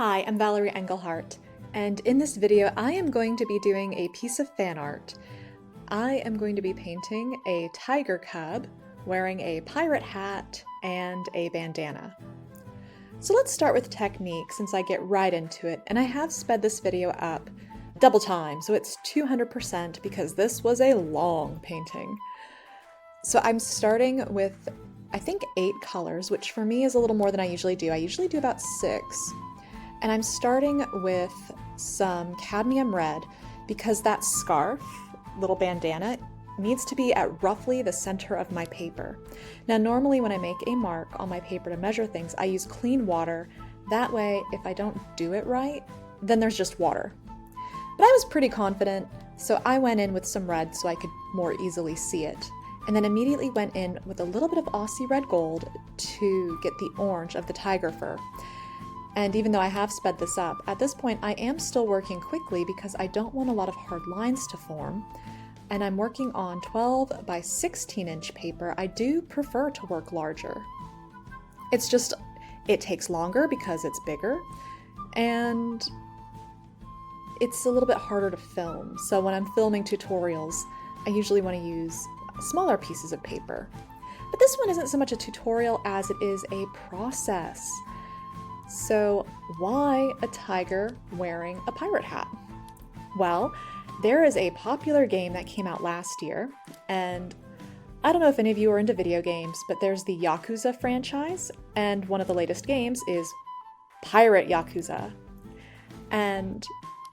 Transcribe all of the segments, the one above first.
Hi, I'm Valerie Engelhart, and in this video I am going to be doing a piece of fan art. I am going to be painting a tiger cub wearing a pirate hat and a bandana. So let's start with technique since I get right into it, and I have sped this video up double time, so it's 200% because this was a long painting. So I'm starting with, I think, 8 colors, which for me is a little more than I usually do. I usually do about 6. And I'm starting with some cadmium red because that scarf, little bandana, needs to be at roughly the center of my paper. Now normally when I make a mark on my paper to measure things, I use clean water. That way, if I don't do it right, then there's just water. But I was pretty confident, so I went in with some red so I could more easily see it. And then immediately went in with a little bit of Aussie red gold to get the orange of the tiger fur. And even though I have sped this up, at this point I am still working quickly because I don't want a lot of hard lines to form. And I'm working on 12 by 16 inch paper. I do prefer to work larger. It's just, it takes longer because it's bigger, and it's a little bit harder to film. So when I'm filming tutorials, I usually want to use smaller pieces of paper. But this one isn't so much a tutorial as it is a process. So why a tiger wearing a pirate hat? Well, there is a popular game that came out last year, and I don't know if any of you are into video games, but there's the Yakuza franchise, and one of the latest games is Pirate Yakuza. And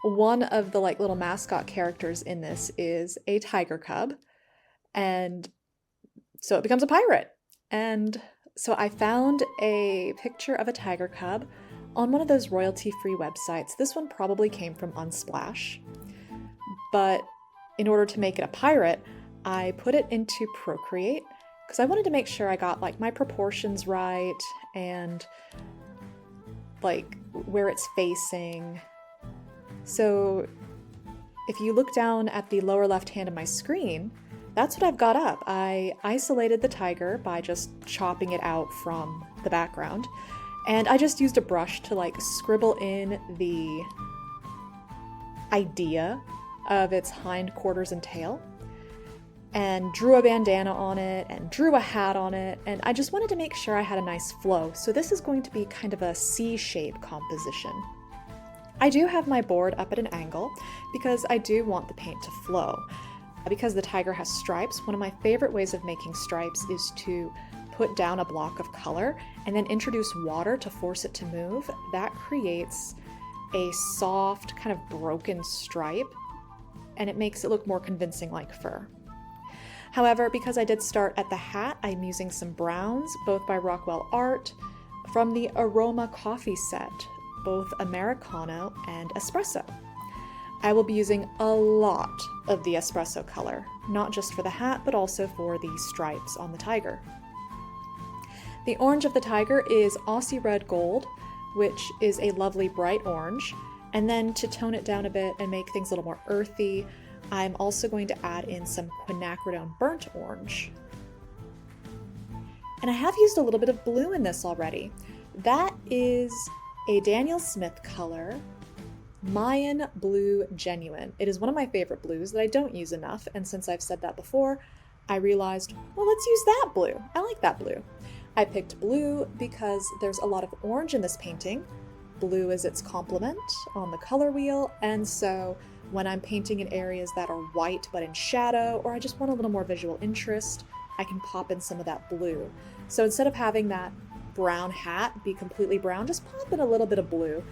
one of the little mascot characters in this is a tiger cub, and so it becomes a pirate. And so I found a picture of a tiger cub on one of those royalty-free websites. This one probably came from Unsplash. But in order to make it a pirate, I put it into Procreate because I wanted to make sure I got my proportions right and where it's facing. So if you look down at the lower left hand of my screen, that's what I've got up. I isolated the tiger by just chopping it out from the background, and I just used a brush to scribble in the idea of its hindquarters and tail, and drew a bandana on it and drew a hat on it, and I just wanted to make sure I had a nice flow. So this is going to be kind of a C-shape composition. I do have my board up at an angle because I do want the paint to flow. Because the tiger has stripes, one of my favorite ways of making stripes is to put down a block of color and then introduce water to force it to move. That creates a soft, kind of broken stripe, and it makes it look more convincing like fur. However, because I did start at the hat, I'm using some browns, both by Rockwell Art, from the Aroma coffee set, both Americano and Espresso. I will be using a lot of the espresso color, not just for the hat, but also for the stripes on the tiger. The orange of the tiger is Aussie red gold, which is a lovely bright orange. And then to tone it down a bit and make things a little more earthy, I'm also going to add in some quinacridone burnt orange. And I have used a little bit of blue in this already. That is a Daniel Smith color, Mayan Blue Genuine. It is one of my favorite blues that I don't use enough, and since I've said that before, I realized, well, let's use that blue. I like that blue. I picked blue because there's a lot of orange in this painting. Blue is its complement on the color wheel, and so when I'm painting in areas that are white but in shadow, or I just want a little more visual interest, I can pop in some of that blue. So instead of having that brown hat be completely brown, just pop in a little bit of blue.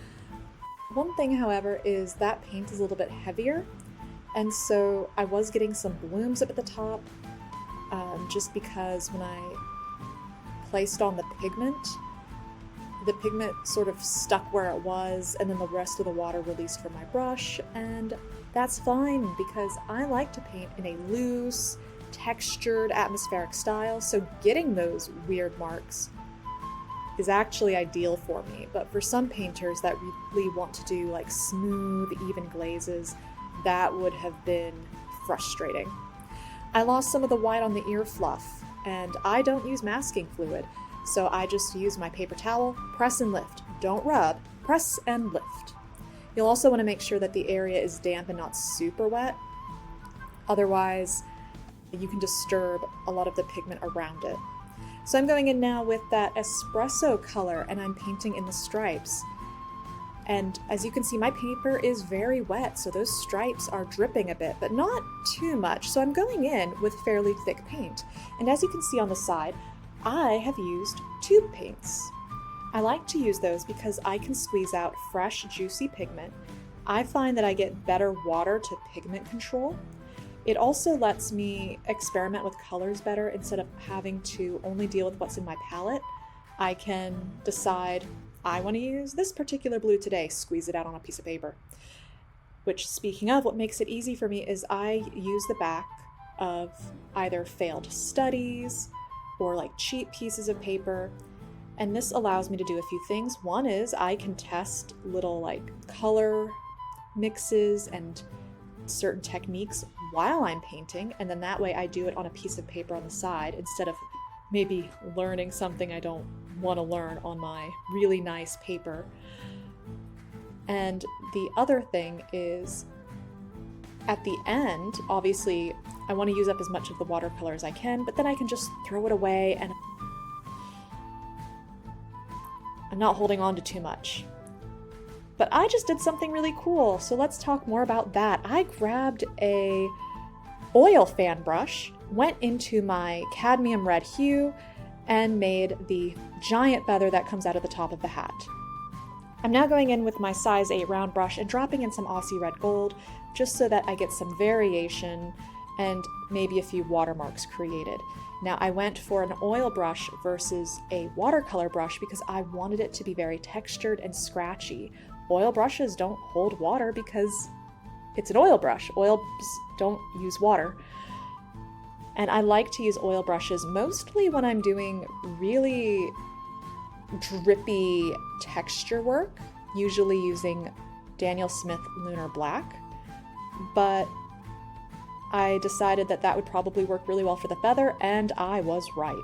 One thing, however, is that paint is a little bit heavier, and so I was getting some blooms up at the top, just because when I placed on the pigment sort of stuck where it was, and then the rest of the water released from my brush, and that's fine because I like to paint in a loose, textured, atmospheric style, so getting those weird marks is actually ideal for me. But for some painters that really want to do smooth, even glazes, that would have been frustrating. I lost some of the white on the ear fluff, and I don't use masking fluid, so I just use my paper towel, press and lift. Don't rub, press and lift. You'll also want to make sure that the area is damp and not super wet. Otherwise, you can disturb a lot of the pigment around it. So I'm going in now with that espresso color and I'm painting in the stripes. And as you can see, my paper is very wet, so those stripes are dripping a bit, but not too much. So I'm going in with fairly thick paint. And as you can see on the side, I have used tube paints. I like to use those because I can squeeze out fresh, juicy pigment. I find that I get better water to pigment control. It also lets me experiment with colors better instead of having to only deal with what's in my palette. I can decide, I want to use this particular blue today, squeeze it out on a piece of paper. Which, speaking of, what makes it easy for me is I use the back of either failed studies or like cheap pieces of paper. And this allows me to do a few things. One is I can test little like color mixes and certain techniques while I'm painting, and then that way I do it on a piece of paper on the side instead of maybe learning something I don't want to learn on my really nice paper. And the other thing is at the end, obviously I want to use up as much of the watercolor as I can, but then I can just throw it away and I'm not holding on to too much. But I just did something really cool, so let's talk more about that. I grabbed a oil fan brush, went into my cadmium red hue, and made the giant feather that comes out of the top of the hat. I'm now going in with my size 8 round brush and dropping in some Aussie red gold, just so that I get some variation and maybe a few watermarks created. Now I went for an oil brush versus a watercolor brush because I wanted it to be very textured and scratchy. Oil brushes don't hold water because it's an oil brush. Oils don't use water. And I like to use oil brushes mostly when I'm doing really drippy texture work, usually using Daniel Smith Lunar Black. But I decided that that would probably work really well for the feather, and I was right.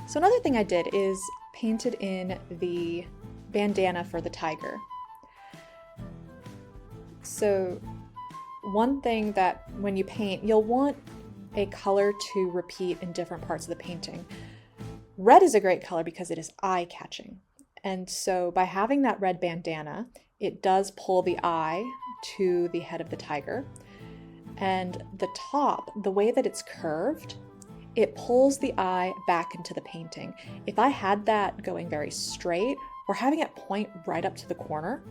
So another thing I did is painted in the bandana for the tiger. So one thing that when you paint, you'll want a color to repeat in different parts of the painting. Red is a great color because it is eye-catching. And so by having that red bandana, it does pull the eye to the head of the tiger. And the top, the way that it's curved, it pulls the eye back into the painting. If I had that going very straight or having it point right up to the corner,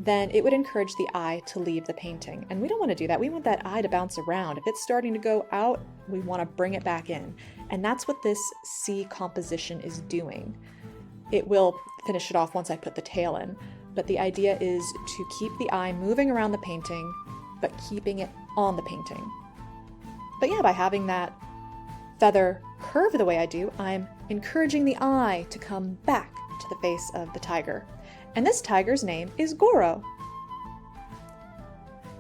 then it would encourage the eye to leave the painting. And we don't want to do that. We want that eye to bounce around. If it's starting to go out, we want to bring it back in. And that's what this C composition is doing. It will finish it off once I put the tail in, but the idea is to keep the eye moving around the painting, but keeping it on the painting. But yeah, by having that feather curve the way I do, I'm encouraging the eye to come back to the face of the tiger. And this tiger's name is Goro.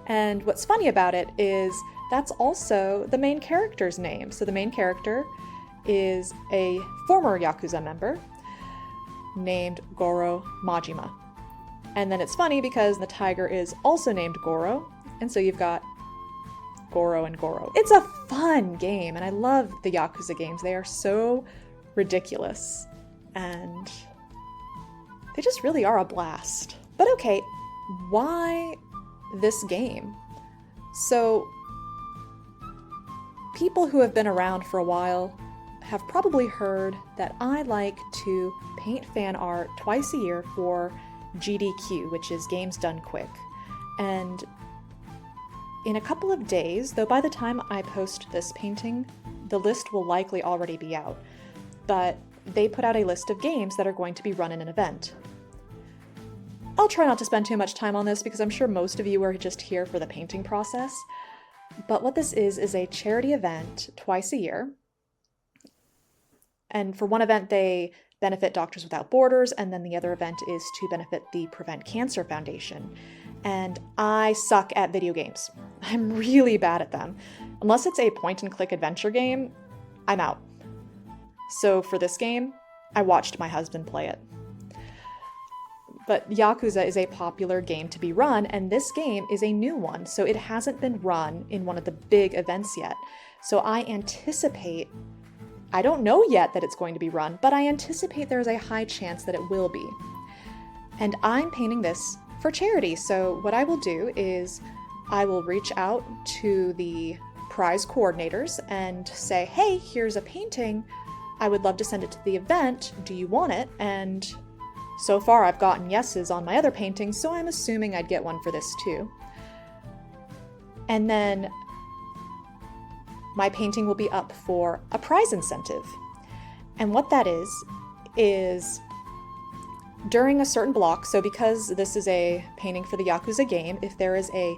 And what's funny about it is that's also the main character's name. So the main character is a former Yakuza member named Goro Majima. And then it's funny because the tiger is also named Goro, and so you've got Goro and Goro. It's a fun game, and I love the Yakuza games. They are so ridiculous, and they just really are a blast. But okay, why this game? So, people who have been around for a while have probably heard that I like to paint fan art twice a year for GDQ, which is Games Done Quick. And in a couple of days, though by the time I post this painting, the list will likely already be out, but they put out a list of games that are going to be run in an event. I'll try not to spend too much time on this because I'm sure most of you are just here for the painting process, but what this is a charity event twice a year. And for one event, they benefit Doctors Without Borders, and then the other event is to benefit the Prevent Cancer Foundation. And I suck at video games. I'm really bad at them. Unless it's a point-and-click adventure game, I'm out. So for this game, I watched my husband play it. But Yakuza is a popular game to be run, and this game is a new one, so it hasn't been run in one of the big events yet. So I anticipate, I don't know yet that it's going to be run, but I anticipate there's a high chance that it will be. And I'm painting this for charity, so what I will do is I will reach out to the prize coordinators and say, hey, here's a painting. I would love to send it to the event. Do you want it? And so far I've gotten yeses on my other paintings, so I'm assuming I'd get one for this too. And then my painting will be up for a prize incentive. And what that is during a certain block, so because this is a painting for the Yakuza game, if there is a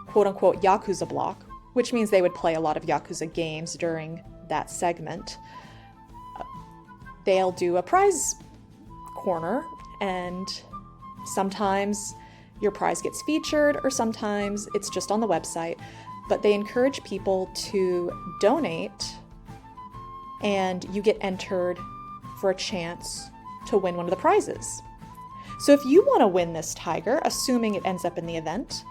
quote-unquote Yakuza block, which means they would play a lot of Yakuza games during that segment, they'll do a prize corner, and sometimes your prize gets featured or sometimes it's just on the website, but they encourage people to donate and you get entered for a chance to win one of the prizes. So if you want to win this tiger, assuming it ends up in the event,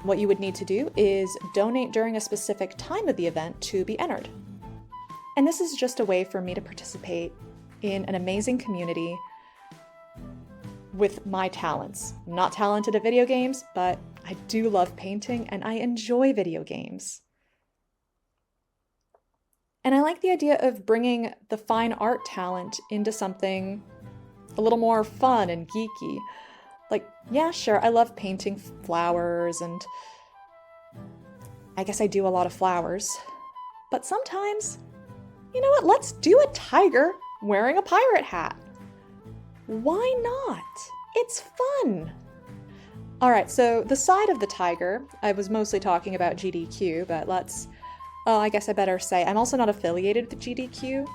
what you would need to do is donate during a specific time of the event to be entered. And this is just a way for me to participate in an amazing community with my talents. I'm not talented at video games, but I do love painting and I enjoy video games. And I like the idea of bringing the fine art talent into something a little more fun and geeky. Like, yeah, sure, I love painting flowers, and I guess I do a lot of flowers. But sometimes, you know what, let's do a tiger wearing a pirate hat. Why not? It's fun. All right, so the side of the tiger, I was mostly talking about GDQ, but I guess I better say I'm also not affiliated with GDQ.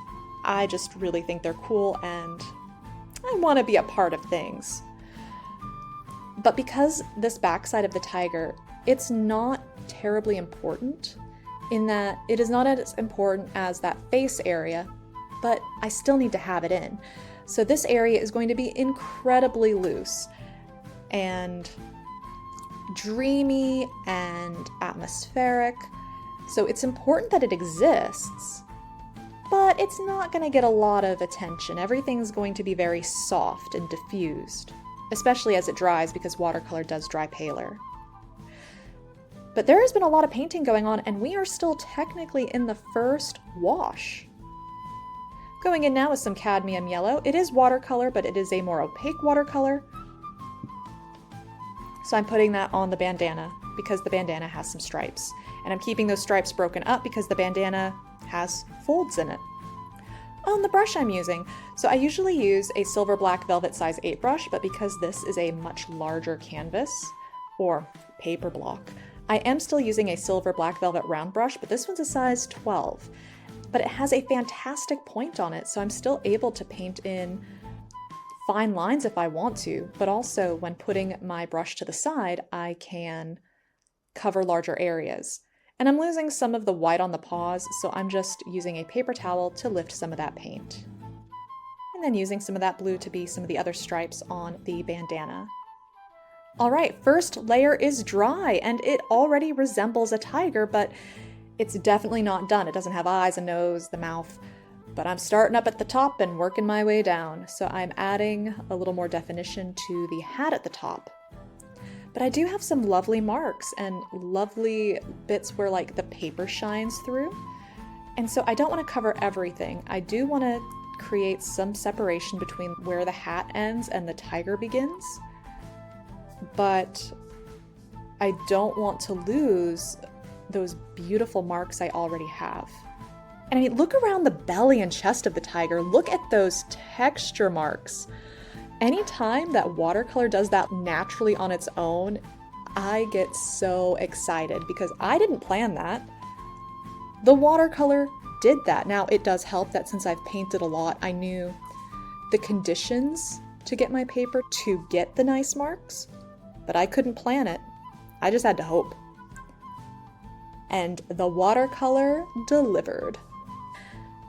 I just really think they're cool and I want to be a part of things. But because this backside of the tiger, it's not terribly important in that it is not as important as that face area, but I still need to have it in. So this area is going to be incredibly loose and dreamy and atmospheric. So it's important that it exists, but it's not going to get a lot of attention. Everything's going to be very soft and diffused, especially as it dries because watercolor does dry paler. But there has been a lot of painting going on and we are still technically in the first wash. Going in now with some cadmium yellow. It is watercolor, but it is a more opaque watercolor. So I'm putting that on the bandana because the bandana has some stripes. And I'm keeping those stripes broken up because the bandana has folds in it. On the brush I'm using, so I usually use a silver black velvet size 8 brush, but because this is a much larger canvas or paper block, I am still using a silver black velvet round brush, but this one's a size 12. But it has a fantastic point on it, so I'm still able to paint in fine lines if I want to, but also when putting my brush to the side, I can cover larger areas. And I'm losing some of the white on the paws, so I'm just using a paper towel to lift some of that paint. And then using some of that blue to be some of the other stripes on the bandana. All right, first layer is dry, and it already resembles a tiger, but it's definitely not done. It doesn't have eyes, a nose, the mouth, but I'm starting up at the top and working my way down. So I'm adding a little more definition to the hat at the top. But I do have some lovely marks and lovely bits where like the paper shines through. And so I don't want to cover everything. I do want to create some separation between where the hat ends and the tiger begins. But I don't want to lose those beautiful marks I already have. And I mean, look around the belly and chest of the tiger. Look at those texture marks. Anytime that watercolor does that naturally on its own, I get so excited because I didn't plan that. The watercolor did that. Now, it does help that since I've painted a lot, I knew the conditions to get my paper to get the nice marks, but I couldn't plan it. I just had to hope. And the watercolor delivered.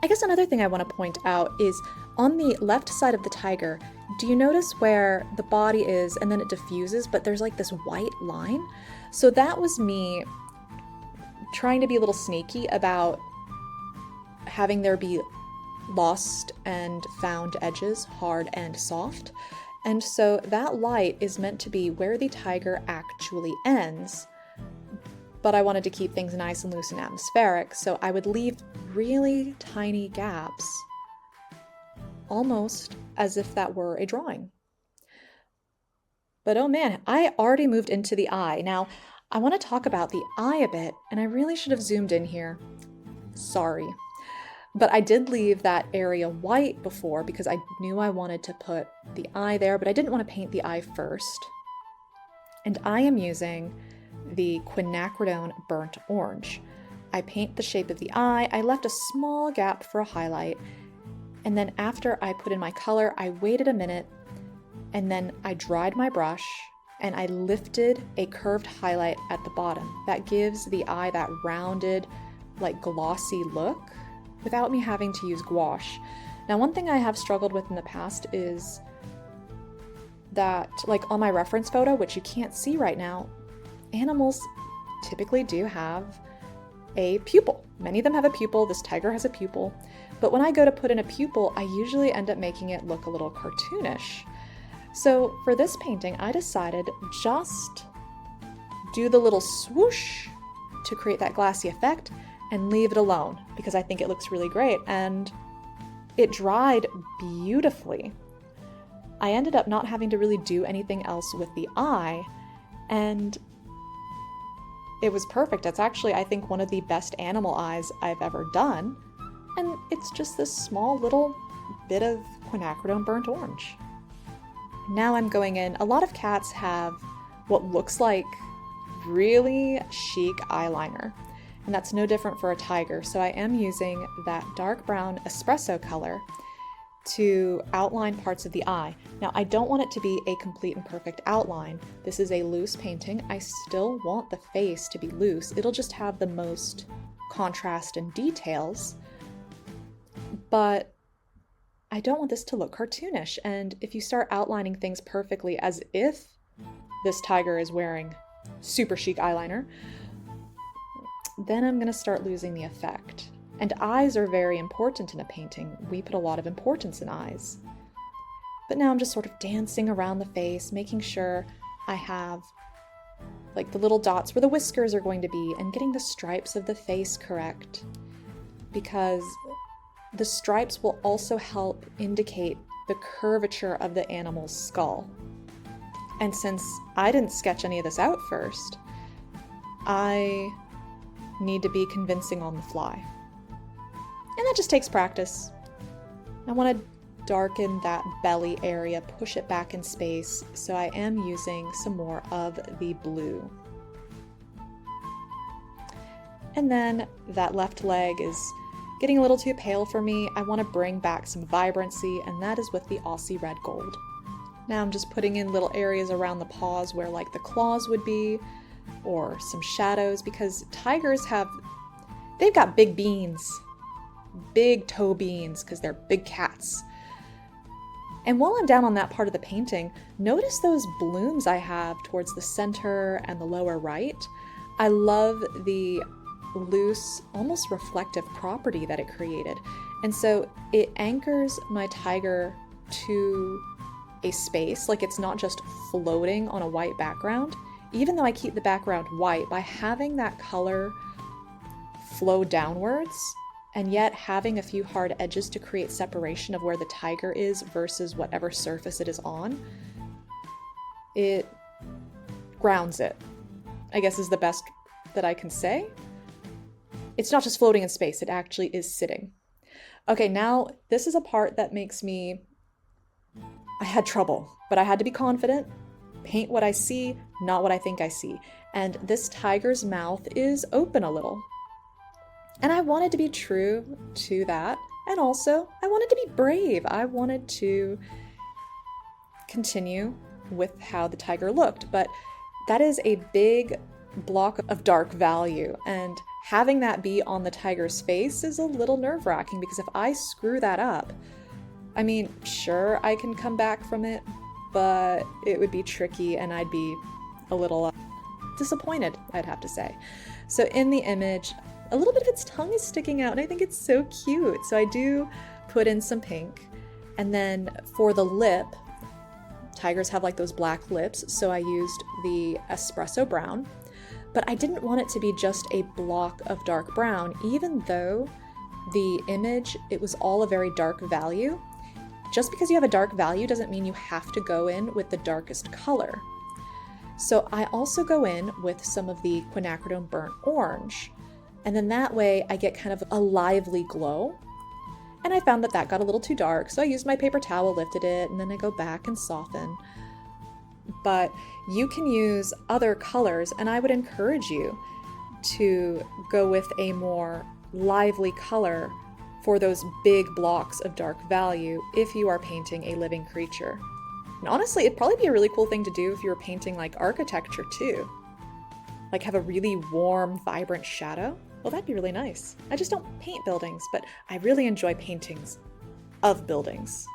I guess another thing I want to point out is on the left side of the tiger, do you notice where the body is and then it diffuses, but there's like this white line? So that was me trying to be a little sneaky about having there be lost and found edges, hard and soft. And so that light is meant to be where the tiger actually ends, but I wanted to keep things nice and loose and atmospheric, so I would leave really tiny gaps, almost as if that were a drawing. But oh man, I already moved into the eye. Now, I want to talk about the eye a bit, and I really should have zoomed in here. Sorry. But I did leave that area white before because I knew I wanted to put the eye there, but I didn't want to paint the eye first. And I am using the quinacridone burnt orange. I paint the shape of the eye, I left a small gap for a highlight, and then after I put in my color, I waited a minute, and then I dried my brush, and I lifted a curved highlight at the bottom. That gives the eye that rounded, like glossy look, without me having to use gouache. Now, one thing I have struggled with in the past is that, like on my reference photo, which you can't see right now, animals typically do have a pupil. Many of them have a pupil. This tiger has a pupil. But when I go to put in a pupil, I usually end up making it look a little cartoonish. So for this painting, I decided just do the little swoosh to create that glassy effect and leave it alone because I think it looks really great, and it dried beautifully. I ended up not having to really do anything else with the eye, and it was perfect. It's actually, I think, one of the best animal eyes I've ever done, and it's just this small little bit of quinacridone burnt orange. Now I'm going in. A lot of cats have what looks like really chic eyeliner, and that's no different for a tiger. So I am using that dark brown espresso color to outline parts of the eye. Now, I don't want it to be a complete and perfect outline. This is a loose painting. I still want the face to be loose. It'll just have the most contrast and details, but I don't want this to look cartoonish. And if you start outlining things perfectly as if this tiger is wearing super chic eyeliner, then I'm gonna start losing the effect. And eyes are very important in a painting. We put a lot of importance in eyes. But now I'm just sort of dancing around the face, making sure I have like the little dots where the whiskers are going to be and getting the stripes of the face correct, because the stripes will also help indicate the curvature of the animal's skull. And since I didn't sketch any of this out first, I need to be convincing on the fly. And that just takes practice. I want to darken that belly area, push it back in space, so I am using some more of the blue. And then that left leg is getting a little too pale for me. I want to bring back some vibrancy, and that is with the Aussie Red Gold. Now I'm just putting in little areas around the paws where like the claws would be, or some shadows, because tigers they've got big beans. Big toe beans, because they're big cats. And while I'm down on that part of the painting, notice those blooms I have towards the center and the lower right. I love the loose, almost reflective property that it created. And so it anchors my tiger to a space, like it's not just floating on a white background. Even though I keep the background white, by having that color flow downwards, and yet having a few hard edges to create separation of where the tiger is versus whatever surface it is on, it grounds it, I guess is the best that I can say. It's not just floating in space, it actually is sitting. Okay, now this is a part that makes me, I had trouble, but I had to be confident, paint what I see, not what I think I see. And this tiger's mouth is open a little. And I wanted to be true to that. And also, I wanted to be brave. I wanted to continue with how the tiger looked. But that is a big block of dark value. And having that be on the tiger's face is a little nerve-wracking, because if I screw that up, I mean, sure, I can come back from it, but it would be tricky and I'd be a little disappointed, I'd have to say. So in the image, a little bit of its tongue is sticking out and I think it's so cute. So I do put in some pink. And then for the lip, tigers have like those black lips, so I used the espresso brown. But I didn't want it to be just a block of dark brown, even though the image, it was all a very dark value. Just because you have a dark value doesn't mean you have to go in with the darkest color. So I also go in with some of the quinacridone burnt orange. And then that way I get kind of a lively glow. And I found that that got a little too dark, so I used my paper towel, lifted it, and then I go back and soften. But you can use other colors, and I would encourage you to go with a more lively color for those big blocks of dark value if you are painting a living creature. And honestly, it'd probably be a really cool thing to do if you were painting like architecture too. Like have a really warm, vibrant shadow. Well, that'd be really nice. I just don't paint buildings, but I really enjoy paintings of buildings.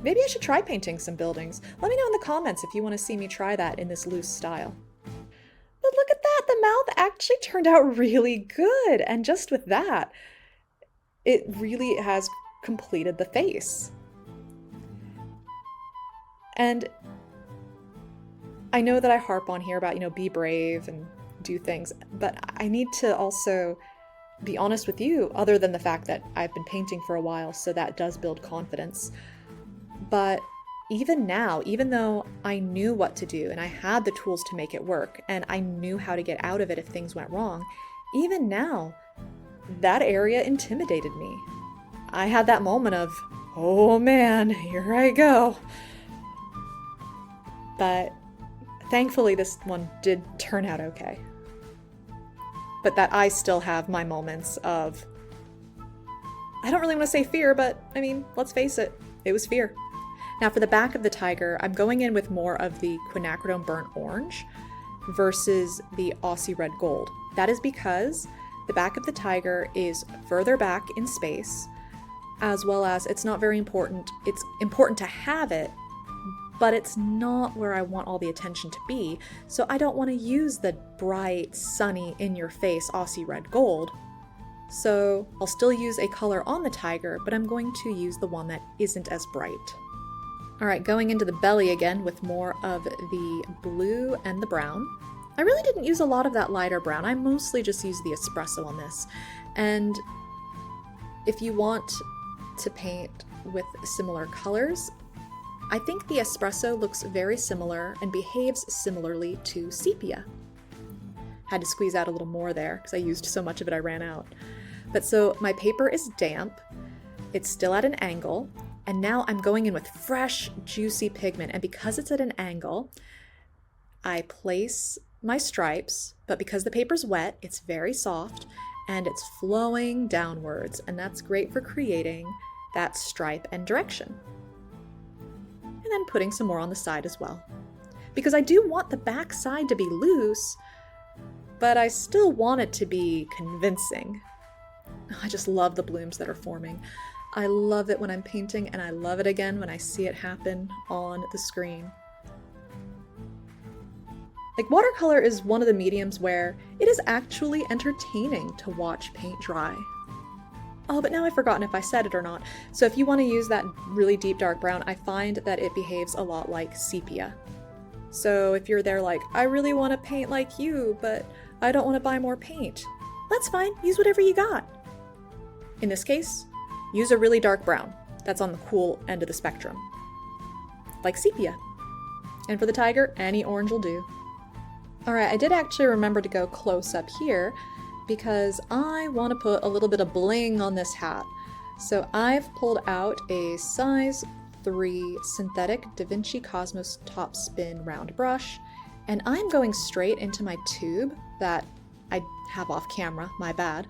Maybe I should try painting some buildings. Let me know in the comments if you want to see me try that in this loose style. But look at that, the mouth actually turned out really good. And just with that, it really has completed the face. And I know that I harp on here about, be brave and do things, but I need to also be honest with you, other than the fact that I've been painting for a while, so that does build confidence. But even now, even though I knew what to do and I had the tools to make it work and I knew how to get out of it if things went wrong, even now, that area intimidated me. I had that moment of, oh man, here I go. But thankfully this one did turn out okay. But that I still have my moments of, I don't really want to say fear, but I mean, let's face it, it was fear. Now for the back of the tiger, I'm going in with more of the quinacridone burnt orange versus the Aussie red gold. That is because the back of the tiger is further back in space, as well as it's not very important. It's important to have it, but it's not where I want all the attention to be, so I don't want to use the bright, sunny, in-your-face Aussie red gold. So I'll still use a color on the tiger, but I'm going to use the one that isn't as bright. Alright, going into the belly again with more of the blue and the brown. I really didn't use a lot of that lighter brown, I mostly just used the espresso on this. And if you want to paint with similar colors, I think the espresso looks very similar and behaves similarly to sepia. Had to squeeze out a little more there because I used so much of it I ran out. But so my paper is damp, it's still at an angle, and now I'm going in with fresh, juicy pigment, and because it's at an angle, I place my stripes, but because the paper's wet, it's very soft, and it's flowing downwards, and that's great for creating that stripe and direction. And then putting some more on the side as well. Because I do want the back side to be loose, but I still want it to be convincing. I just love the blooms that are forming. I love it when I'm painting, and I love it again when I see it happen on the screen. Like, watercolor is one of the mediums where it is actually entertaining to watch paint dry. Oh, but now I've forgotten if I said it or not. So if you want to use that really deep dark brown, I find that it behaves a lot like sepia. So if you're there like, I really want to paint like you, but I don't want to buy more paint, that's fine, use whatever you got. In this case, use a really dark brown. That's on the cool end of the spectrum. Like sepia. And for the tiger, any orange will do. Alright, I did actually remember to go close up here because I want to put a little bit of bling on this hat. So I've pulled out a size 3 synthetic Da Vinci Cosmos top spin round brush, and I'm going straight into my tube that I have off camera, my bad,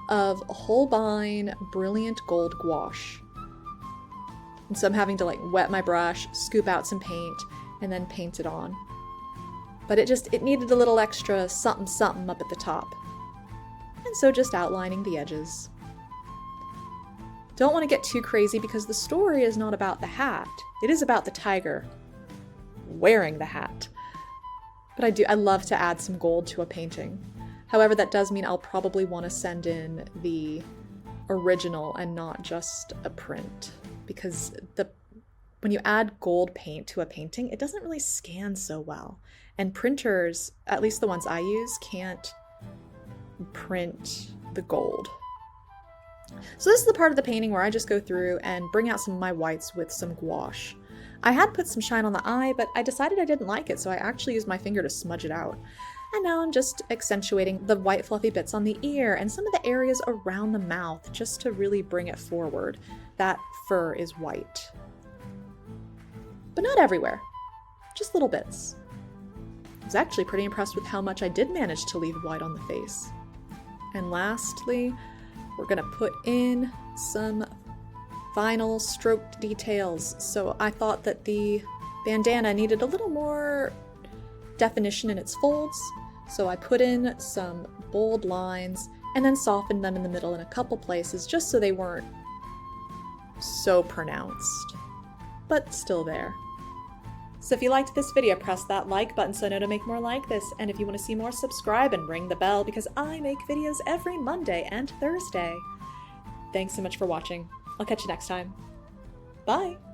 of Holbein Brilliant Gold Gouache. And so I'm having to like wet my brush, scoop out some paint, and then paint it on. But it needed a little extra something something up at the top. And so just outlining the edges. Don't want to get too crazy because the story is not about the hat. It is about the tiger wearing the hat. But I love to add some gold to a painting. However, that does mean I'll probably want to send in the original and not just a print, because when you add gold paint to a painting, it doesn't really scan so well. And printers, at least the ones I use, can't print the gold. So this is the part of the painting where I just go through and bring out some of my whites with some gouache. I had put some shine on the eye, but I decided I didn't like it, so I actually used my finger to smudge it out. And now I'm just accentuating the white fluffy bits on the ear and some of the areas around the mouth just to really bring it forward. That fur is white. But not everywhere, just little bits. I was actually pretty impressed with how much I did manage to leave white on the face. And lastly, we're gonna put in some final stroked details. So I thought that the bandana needed a little more definition in its folds, so I put in some bold lines and then softened them in the middle in a couple places just so they weren't so pronounced, but still there. So if you liked this video, press that like button so I know to make more like this, and if you want to see more, subscribe and ring the bell because I make videos every Monday and Thursday. Thanks so much for watching. I'll catch you next time. Bye!